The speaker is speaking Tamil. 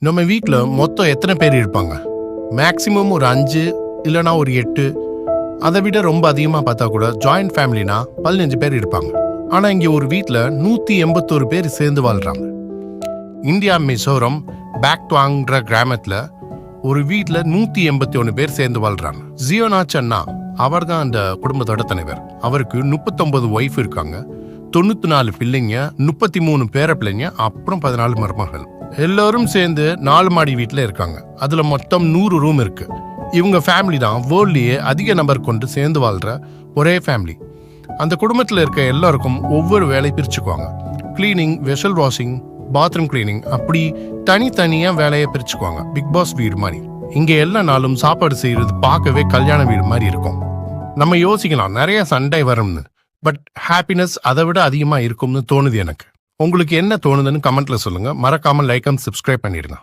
நம்ம வீட்டில் மொத்தம் எத்தனை பேர் இருப்பாங்க? மேக்ஸிமம் ஒரு 5 இல்லைனா ஒரு 8. அதை விட ரொம்ப அதிகமாக பார்த்தா கூட ஜாயிண்ட் ஃபேமிலினா 15 பேர் இருப்பாங்க. ஆனால் இங்கே ஒரு வீட்டில் 181 பேர் சேர்ந்து வாழ்கிறாங்க. இந்தியா மிசோரம் பேக்டுவாங்கிற கிராமத்தில் ஒரு வீட்டில் 181 பேர் சேர்ந்து வாழ்கிறாங்க. ஜியோநாச் அண்ணா அவர் தான் அந்த குடும்பத்தோட தலைவர். அவருக்கு 39 ஒய்ஃப் இருக்காங்க, 94 பிள்ளைங்க, 33 பேர பிள்ளைங்க, அப்புறம் 14 மருமகள். எல்லாரும் சேர்ந்து 4 மாடி வீட்டில் இருக்காங்க. அதுல மொத்தம் 100 ரூம் இருக்கு. இவங்க ஃபேமிலி தான் வேர்ல்ட்லயே அதிக நபர் கொண்டு சேர்ந்து வாழ்ற ஒரே ஃபேமிலி. அந்த குடும்பத்தில் இருக்க எல்லாருக்கும் ஒவ்வொரு வேலை பிரிச்சுக்குவாங்க. Cleaning, vessel washing, bathroom cleaning, அப்படி தனித்தனியா வேலையை பிரிச்சுக்குவாங்க. பிக் பாஸ் வீடு மாதிரி. இங்க எல்லா நாளும் சாப்பாடு செய்யறது பார்க்கவே கல்யாண வீடு மாதிரி இருக்கும். நம்ம யோசிக்கலாம் நிறைய சண்டை வரும்னு, பட் ஹாப்பினஸ் அதை விட அதிகமா இருக்கும்னு தோணுது எனக்கு. உங்களுக்கு என்ன தோணுதுன்னு கமெண்ட்ல சொல்லுங்க. மறக்காம லைக் அண்ட் சப்ஸ்கிரைப் பண்ணிடுங்க.